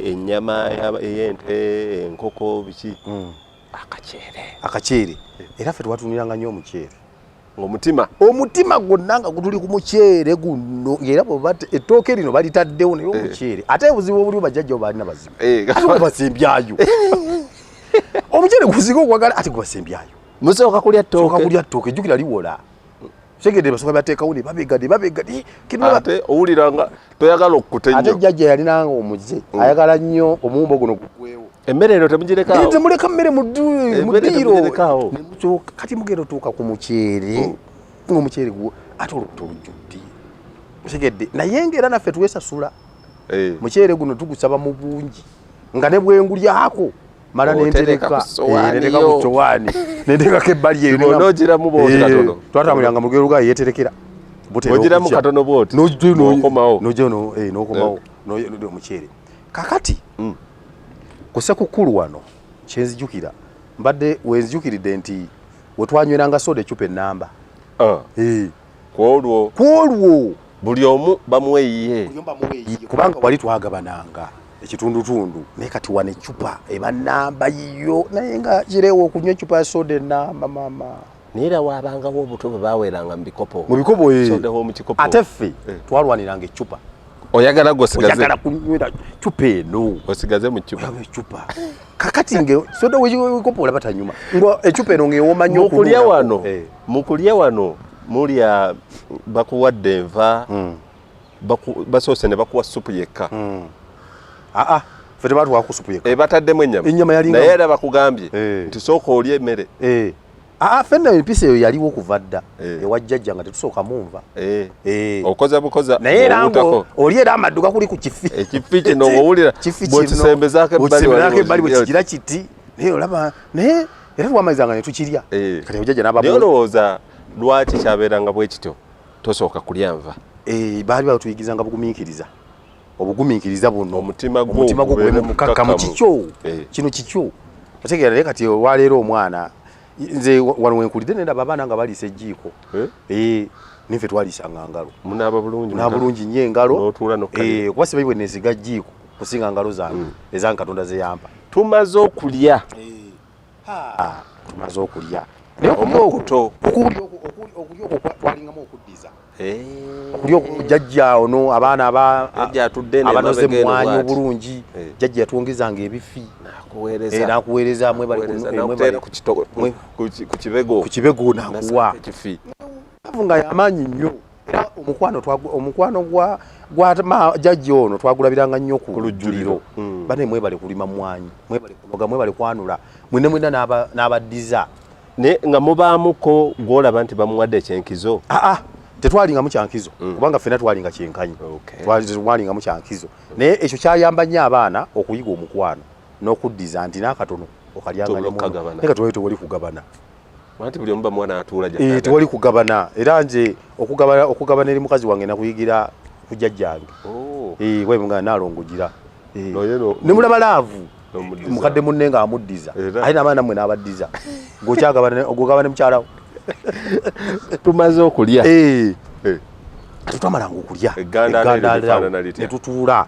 [SPEAKER 1] ennyama ey'ente enkoko biki akaceere era ffe twatuniranga nnyo omuceere omutima gwonna nga gutuli ku muceere guno ng'era bweba ettooke lino balitaddewo naye omuceere ate obuzibu obuliwo bajjajja balina bazibu ate gwebasembyayo omuceere gusinga okwagala ate gwebasembyayo musooka kulya
[SPEAKER 2] ttooke jjukira liwola segedde basooka bateekawo ne babega
[SPEAKER 1] ate owuliranga toyagala okkuta ennyo
[SPEAKER 2] ate jjajja yalinanga omuze ayagala nnyo omuwumbo guno gugwewo
[SPEAKER 1] emmere eno temugirekawo
[SPEAKER 2] temuleka mmere mu ddiiro kati mugenda otuuka ku muceere ng'omuceere gwo ate olubuto olujjudde segedde naye ng'era naffe tuwesasula muceere guno tugusaba mu bungi nga ne bwengulyako mala nentereka ku sowaani nentekako ebbali eyo
[SPEAKER 1] n'ogiramu bwoti katono
[SPEAKER 2] twatambuliranga mu lugero lwayo yeeterekera
[SPEAKER 1] ogiramu katono bwoti
[SPEAKER 2] n'okomawo n'okomawo omuceere kakati ku Sekukulu wano kyenzijukira mbadde wenzijjukiridde nti we twanyweranga soda ecupa ennamba kwolwo
[SPEAKER 1] buli omu bamuweyiye
[SPEAKER 2] kubanga wali twagabananga ekitundutundu naye kati wana ecupa eba nnamba yiyo naye nga kireewo okunywa ecupa ya soda ennamba maama
[SPEAKER 1] naye era waabangawo obuto bwe baaweeranga mu bikopo
[SPEAKER 2] ate ffe twalwaniranga ecupa
[SPEAKER 1] oyagala
[SPEAKER 2] oyagala kunywera cupa eno
[SPEAKER 1] osigaze mu cupa
[SPEAKER 2] kakati nge soda wekikopo olaba tanyuma nga ecupa eno ng'ewooma nnyo
[SPEAKER 1] mukulya wano mulya bakuwadde enva basoose ne bakuwa supu yekka
[SPEAKER 2] ffe tebatwako supu yekka
[SPEAKER 1] bataddemu ennyama naye era bakugambye nti sooka olya emmere
[SPEAKER 2] fenna empisa eyo yaliwo okuva dda ewa jjajja nga tetusooka munva
[SPEAKER 1] okoza bukoza
[SPEAKER 2] naye era oli era amaddu gakuli ku kifi
[SPEAKER 1] ekifi kino owulira bwekisembezaako
[SPEAKER 2] ebbali bwekigira kiti naye olaba naye era twamalizanga ne tukirya kati ojjajja
[SPEAKER 1] naye olowooza lwaki kyabeeranga bwe kityo tosooka kulya nva
[SPEAKER 2] baali batuyigizanga bugumiikiriza obugumiikiriza buno
[SPEAKER 1] omutima
[SPEAKER 2] gwo gwe mukakkamu kikyo kino kikyo otegeera naye kati olwaleero omwana nze wano wenkulidde nendaba abaana nga baliisa ejjiiko nife twaliisanga ngalo
[SPEAKER 1] munaaba
[SPEAKER 2] bulungi nnyo engalo kuba sibayi bwe neesiga jjiiko kusinga ngalo zange ezange Katonda ze yampa
[SPEAKER 1] tumaze okulya
[SPEAKER 2] naye
[SPEAKER 1] omukuto
[SPEAKER 2] okulya okwo twalingamu okuddiza okulya jjajja ono abaana abanoze mwanyi obulungi jjajja yatwongezanga ebifi nakuweereza
[SPEAKER 1] ku kibego
[SPEAKER 2] nakuwa avu nga yamaanyi nnyo era omukwano gwa jjajja ono twagulabiranga nnyo ku lujjuliro bane mwebale kulima mwanyi mwebale kunoga mwebale kwanula mwena n'abaddiza
[SPEAKER 1] nga mubaamuko gwolaba nti bamuwadde ekyenkizo
[SPEAKER 2] tetwalingamu kyankizo kubanga ffena twalinga kyenkanyi twalingamu kyankizo naye ekyo kyayamba nnyo abaana okuyiga omukwano n'okuddiza nti n'akatono okalyanganaye nga tewali kugabana
[SPEAKER 1] anti buli omu bamwana atuula
[SPEAKER 2] tewali kugabana era nze okugabana eri mukazi wange nakuyigira ku jjajjange bwemunga naalongogira ne mulaba laavu mukadde munne nga amuddiza aye n'abaana nammwe n'abaddiza gwogabane mukyalawo
[SPEAKER 1] tumaze okulya
[SPEAKER 2] tetwamalanga okulya eggandaalawo ne tutuula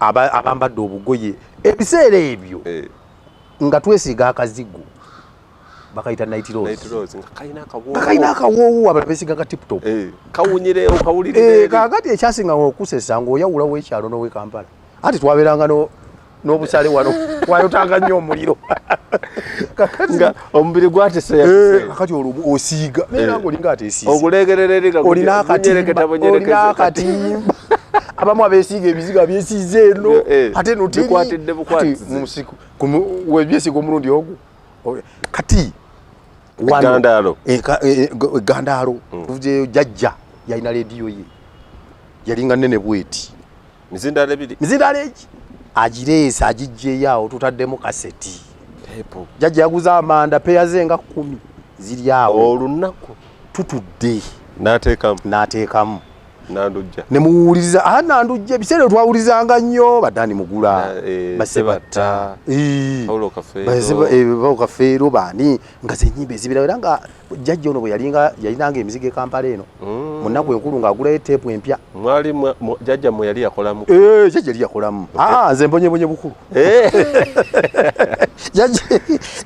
[SPEAKER 2] abambadde obugoye ebiseera ebyo nga twesiiga akazigo bakayita night rose kalina akawoowo abala beesiga ka tiptop
[SPEAKER 1] kawunyirewo kawulirire
[SPEAKER 2] kakati ekyasinga okusesa ng'oyawula w'ekyalo n'ow'e Kampala ati twabeeranga n'obusale wano wayotanga nnyo omuliro
[SPEAKER 1] nga omubiri gwatese
[SPEAKER 2] kakati olwo osiiga naye nga olinga ateesiise
[SPEAKER 1] olina
[SPEAKER 2] akatimba abamu abeesiiga ebiziga byesiize eno ate
[SPEAKER 1] nobikwatidde bukwatizi
[SPEAKER 2] webyesiiga omulundi ogwo kati eggandaalo tuvuzeeyo jjajja yalina leediyo ye yalinga nnene bweti mizindaalo egi agireesa agijjeeyo awo tutaddemu kaseti jjajja yaguza amanda peya ze nga 10 ziri awo
[SPEAKER 1] olunaku
[SPEAKER 2] tutudde
[SPEAKER 1] n'ateekamu
[SPEAKER 2] nemuwuliriza nandujja ebiseera twawulirizanga nnyo baddaani mugula basebatta Paulo Kafeero baani nga zenyimba ezibirawo era nga jjajja ono bwe yalinanga emizigo Kampala eno mu nnaku enkulu ng'agulayo teepu empya
[SPEAKER 1] jjajja mwe yali yakolamu
[SPEAKER 2] jjajja yali yakolamu nze mbonyebonye bukulu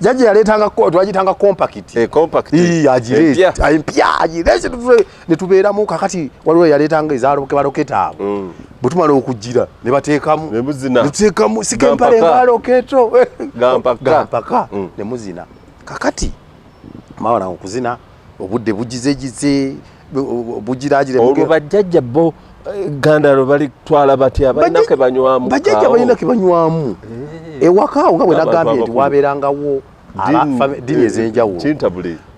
[SPEAKER 2] jjajja yaleetanga twagitanga compact empya agireese ne tubeeramu kakati waliwo yaleetanga ezaloke baloketa abo bwe tumala okugira ne bateekamu netuteekamu sika empale ngaloketo gampaka ne muzina kakati mawana okuzina obudde bugizegize bugiragire
[SPEAKER 1] olwo bajjajja bo gandalo balitwala batya balina banywamu
[SPEAKER 2] bajjajja balina ke banywamu ewaka awo nga bwe nagambye nti wabeerangawo dini ez'enjawulo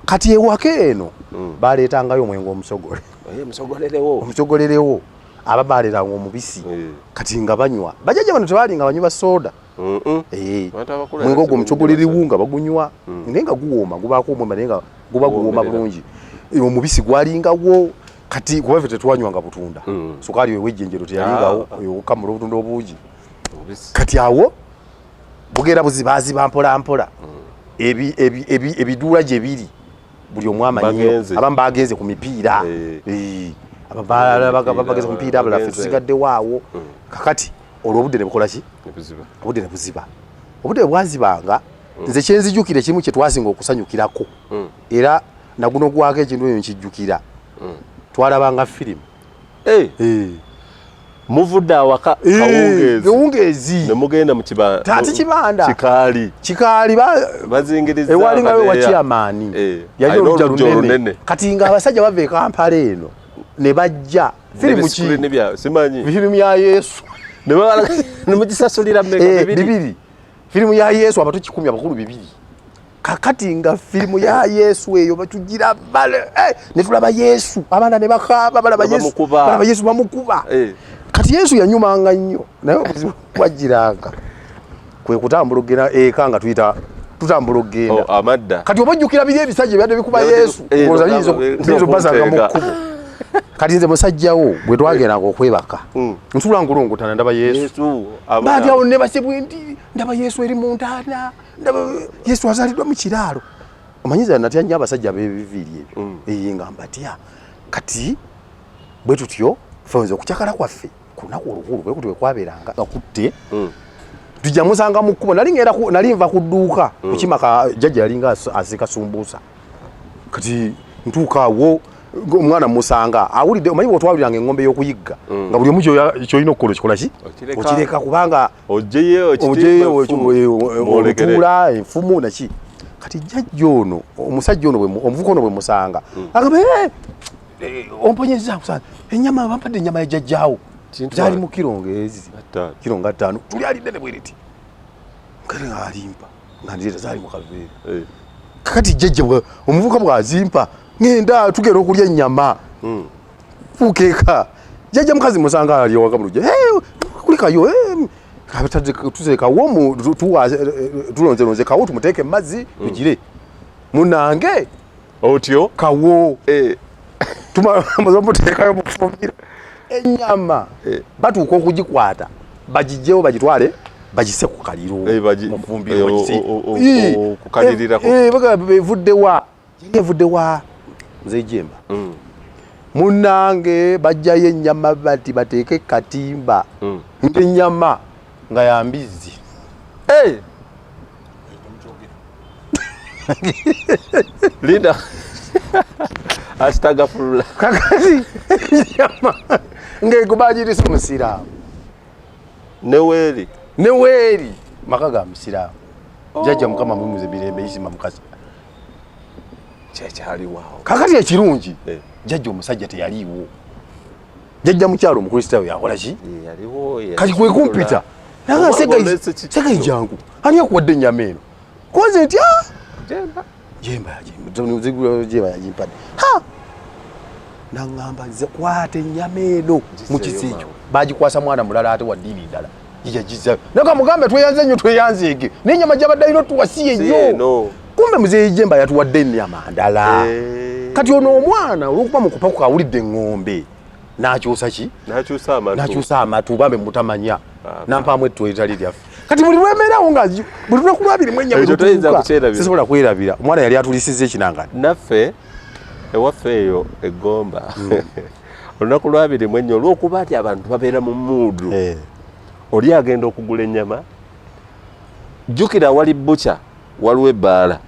[SPEAKER 2] kati ewaka eno baleetangayo omwenge omusogolerewo aba baleeranga omubisi kati nga banywa bajjajja bano tebalinga banywi ba soda mwenge ogwo omusogolerewo nga bagunywa naye nga guwooma gubaako omwema naye nga guba guwooma bulungi omubisi gwalingawo kati kuba ffe tetwanywanga butunda sukaali wewejjenjero teyalingawo okamula obutunda obuugi kati awo bugera buzibaziba mpola mpola ebiduula gye biri buli omu amanyi abamu bagenze ku mipiira bageze ku mipiira abalala ffe tusigaddewo awo kakati olwo obudde ne bukola ki obudde ne buziba obudde bwazibanga nze kyenzijukira kimu kye twasinga okusanyukirako era naguno gwako ekintu eyo nkijjukira twalabanga firimu
[SPEAKER 1] muvudde awaka
[SPEAKER 2] kawungeezi
[SPEAKER 1] nemugenda mu
[SPEAKER 2] kibanda kikaali
[SPEAKER 1] bazingiriza
[SPEAKER 2] ewalingayo wa chairman yali olujja lunene kati nga abasajja bava e Kampala eno ne bajja firimu ya Yesu
[SPEAKER 1] nemugisasulira
[SPEAKER 2] bibiri firimu ya Yesu abatu 10 abakulu 2 kakati nga firimu ya Yesu eyo batugira bale ne tulaba Yesu abaana ne bakaba balaba Yesu bamukuba kati Yesu yanyumanga nnyo naye obuzibu bwagiranga kwe kutambula ogenda eka nga tutambula ogenda
[SPEAKER 1] amadda
[SPEAKER 2] kati obojjukira biri ebisajja byadde bikuba Yesu ngoza bizo basanga mu kkubo kati nze musajjawo bwe twageranga okwebaka nsula ngulongotana ndaba Yesu baati awo ne basebwe ndi ndaba Yesu eri mu ntaana ndaba Yesu azaliddwa mu kiraalo omanyiza natya nnyo abasajja b'ebiviiri ebyo ngamba tya kati bwe tutyo fenze okukyakala kwaffe ku lunaku olukulu bwe kutwe kwabeeranga akutte tujja musanga mu kkubo nali nva ku dduuka kukimaka jjajja yalinga asika sumbuusa kati ntuuka awo omwana musanga awulidde omanyi bwotwawuliranga engombe y'okuyigga nga buli omu kyolina okukola okikola ki okireka kubanga otuula enfumu naki kati jjajja ono omusajja ono omuvuka ono bwe musanga agamba omponyeza ennyama bampadde ennyama ya jjajjaawo zali mu kiro nga 5 tuli alidde ne bweriti kale alimpa nga ndireta zali mu kaveera kakati jjajja omuvuka bwazimpa ngenda tugera okulya ennyama fukeeka jjajja mukazi musanga ali ewaka bulujja kulikayo tuzekawo tulonzelonze kawo tumuteeke mu mazzi tugire munange
[SPEAKER 1] otyo
[SPEAKER 2] kawo tumamuteekayo mukufumira ennyama batuuka okugikwata bagijjewo bagitwale bagise ku kaliro evuddewa nze jemba munange bajjayo ennyama bati bateeke katimba ennyama nga yambizi
[SPEAKER 1] Linda astagfirullah
[SPEAKER 2] kakati ennyama ng'ekubagirisa omusiraamu neweeri maka ga musiraamu jjajja mukama mumuze birembe isima mukasa
[SPEAKER 1] kyekyaliwawo
[SPEAKER 2] kakati ekirungi jjajja omusajja teyaliiwo jjajja mukyalo omukristaayo yakola ki kati kwe kumpita naga sega jangu ani akuwadde ennyama eno koze nti jemba yagimpadde naŋŋamba nze kwata ennyama eno mu kisi ekyo bagikwasa mwana mulala ate waddiini ddala yagizayo naga mugambe tweyanze nnyo tweyanzeege n'ennyama gyabadde alina otuwasiye nnyo kumbe muzeeyi jemba yatuwadde ennyama ndala kati ono omwana olwokuba mu kupakuka awulidde eŋŋombe n'akyusa ki n'akyusa amatu bambe mutamanya nampaamu ettu eritali lyaffe kati buli lwemeerawo nga buli lunaku lwabirimu ennyama sisobola kwerabira omwana yali atulisizza ekinanga
[SPEAKER 1] naffe ewaffe eyo eggomba olunaku lwabirimu ennyo olwokuba ati abantu babeera mu muudu oli agenda okugula ennyama jjukira awali bbuca waliwo ebbaala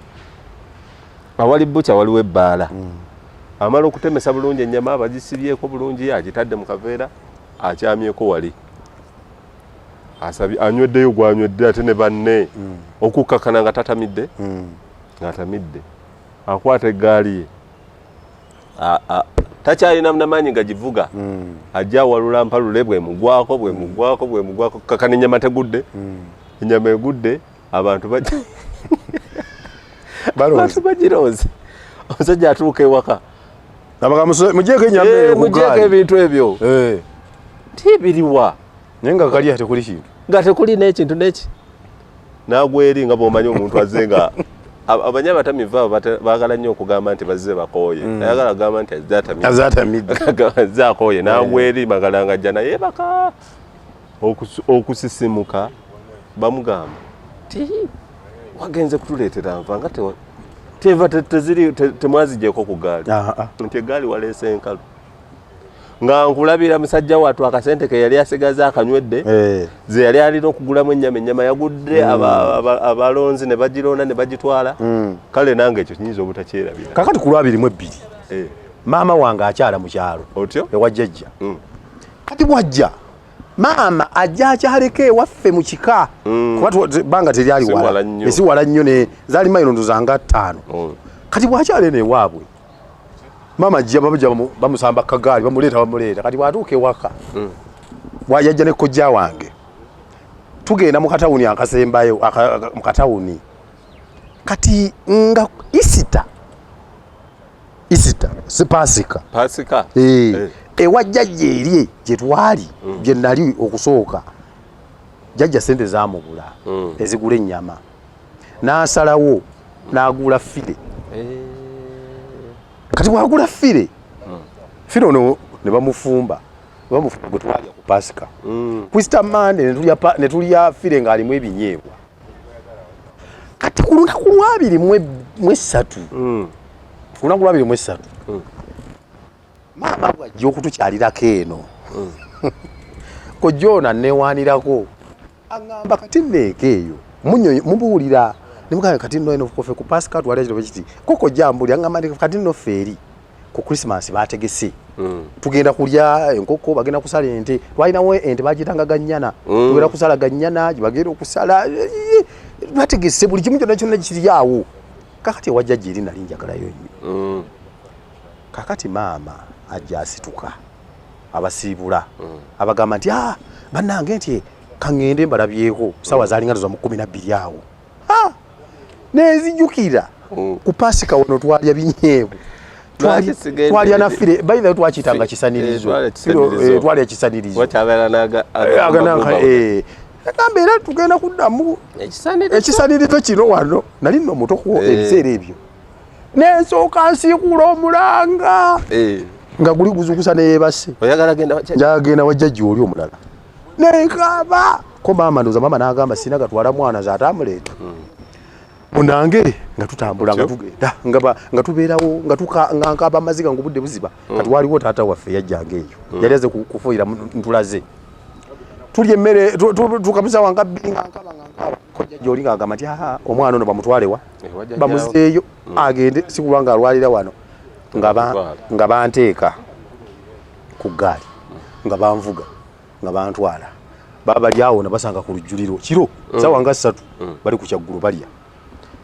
[SPEAKER 1] amala okutemesa bulungi ennyama bagisibyeko bulungi agitadde mu kaveera akyamyeko wali anyweddeyo gwanywedde ate ne banne okukkakana nga tatamidde ng'atamidde akwata eggaali ye takyalina namaanyi nga givuga ajja awalula mpalule bwemugwako kakana ennyama tegudde ennyama egudde abantu bagiroze omusajja atuuka ewaka mujeeko ebintu ebyo tibiriwa
[SPEAKER 2] naye nga kali tekuli kintu
[SPEAKER 1] nga tekuli n'ekintu neki naagwa eri nga bw'omanyi omuntu azze nga abanya abatamiva baagala nnyo okugamba nti bazze bakooye ayagala kugamba nti azze akooye naagwa eri magalanga ajja naye baka okusisimuka bamugamba ti wagenze kutuleetera nva nga teva temwazijjeko ku gaali nti egaali waleese enkalu nga nkulabira musajja wattu akasente ke yali asigaza akanywedde ze yali alina okugulamu ennyama yagudde abalonzi ne bagironda ne bagitwala kale nange ekyo kinyinza obutakyerabira
[SPEAKER 2] kakati ku lwabirimu ebbiri maama wange akyala mu kyalo
[SPEAKER 1] otyo
[SPEAKER 2] ewajjajja kati bwajja maama ajja akyaleko ewaffe mu kika kuba banga teryali esiwala nnyo zaali mayirondo zanga 5 kati bwakyala eno ewaabwe maama ajja bamusamba kagaali bamuleeta kati bwatuuka ewaka bwajajja ne kojja wange tugenda mu katawuni akasembayo mu katawuni kati nga isita pasika ewa jjajja erye gye twali gye nali okusooka jjajja sente zaamubula ezigula ennyama n'asalawo n'agula fire kati bwagula fire fino no ne bamufumba gwe twalya ku Pasika ku Easter Monday ne tulya fire ng'alimu ebinyeebwa kati ku lunaku lwabiri mu esatu maama bwajja okutukyalirako eno ko Jona newanirako agamba kati nneeka eyo mubuulira nemugaa kati nno eno kofe ku Pasika twalya kiro kiti koko jambuli agamba kati nno feeri ku Christmas bategese tugenda kulya enkoko bagenda kusala ente twalinawo ente bagitanga gannyana tugenda kusala gannyana bagenda okusala bategese buli kimu kyonna kiri awo kakati wajjajja eri nali njagalayo nnyo kakati maama ajja asituka abasiibula abagamba nti bannange nti kaŋŋende mbalabyeko sawa zaalinga za mu 12 awo nezijjukira ku Pasika wano twalya binyeebwa twalya na fire by the way twakitanga kisanirizo twalya kisanirizo agamba era tugenda kuddamu ekisanirizo kino wano nali nno muto ku ebiseera ebyo nensooka nsiikula omulanga nga guli guzukusa neyeebase njagenda wajjajja oli omulala nenkaaba ko maama ndoza maama n'agamba sina gatwala mwana zaatamuleeta munange nga tutambula nga tugenda nga tubeerawo nga nkaaba amaziga ng'obudde buziba kati waliwo taata waffe yajjanga eyo yali aze kufuuyira ntulaze tulya emmere tukamusa wanga bbiri nga nkaba kojjajja oli ng'agamba nti omwana ono bamutwalewa bamuzeeyo agende si kulwa nga alwalira wano nga banteeka ku ggaali nga banvuga nga bantwala baba bali awo nabasanga ku lujjuliro kiro sawa nga 3 bali ku kyaggulu balya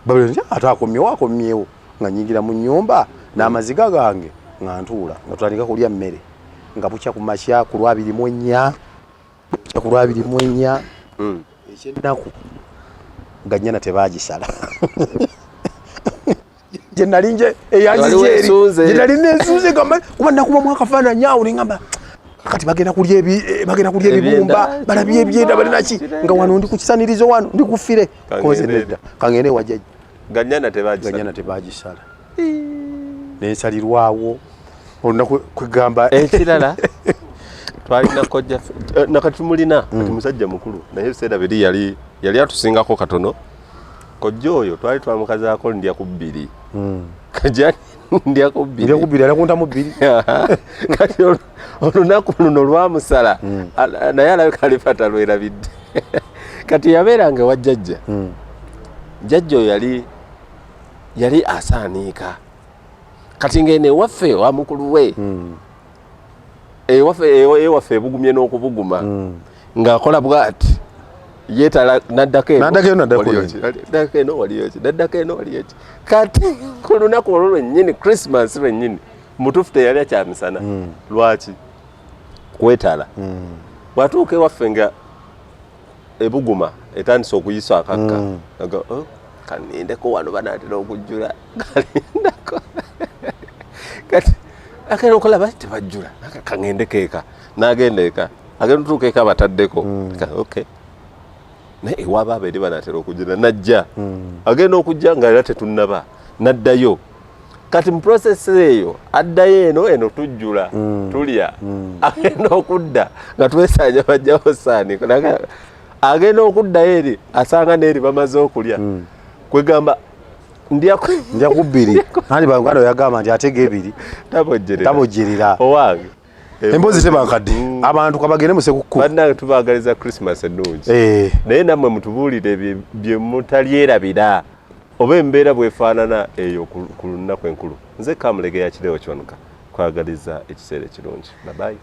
[SPEAKER 2] babiri ate akomyewo nga nyingira mu nnyumba n'amaziga gange nga ntuula nga tutandika kulya mmere nga bukya ku makya ku Lwabiri mu ennya ekyennaku gannyana tebagisala gye nali nje eyanzijeri gye nali nensuuze gamba kuba nakuba mwakafaananyi awo nengamba kati bagenda kulya ebibumba balabye ebyenda balinaki nga wano ndi ku kisanirizo wano ndi kufire koze nedda kangende wajjajja gannyana tebagisala nensalirwawo olunaku kwegamba
[SPEAKER 1] ekirala twalina kojja nakati mulina kati musajja mukulu naye ebiseera biri yali atusingako katono kojja oyo twali twamukazaako ndya ku 2 kajja ndya ku 2
[SPEAKER 2] alakuntamu 2
[SPEAKER 1] kati olunaku luno lwamusala naye alabika alifata lwerabidde kati yabeeranga wajjajja jjajja oyo yali asaaniika kati ngene ewaffe wa mukulu we ewaffe ebugumye n'okubuguma ng'akola bw'ati yeetala naddako eno waliyo ki kati ku lunaku olwo lwennyini Christmas lwennyini mutuufu teyalya kyamisana lwaki kwetala bw'atuuka ewaffe nga ebuguma etandise okuyisa akakka kanindeko wano banaatera okujjula kalindako kati akenda okulaba tebajjula kaŋŋendeko eka n'agenda eka agenda otuuka eka bataddeko okay naye ewaaba abaeri banaatera okujjula najja agenda okujja nga era tetunnaba naddayo kati mu process eyo addayo eno tujjula tulya agenda okudda nga twesanja bajjawo saani agenda okuddayo eri asanga n'eri bamaze okulya kwegamba ndya ku
[SPEAKER 2] 2 nani bangalo yagamba nti atege 2 tabojjerera
[SPEAKER 1] owange
[SPEAKER 2] embozi tebankadde abantu kabagende musekuku
[SPEAKER 1] bannange tubaagaliza Christmas ennungi naye nammwe mutubuulire bye mutalyerabira oba embeera bwefaanana eyo ku lunaku enkulu nze Kamulege ya Kireewo Kiwanuka kwagaliza ekiseera ekirungi. Bye bye.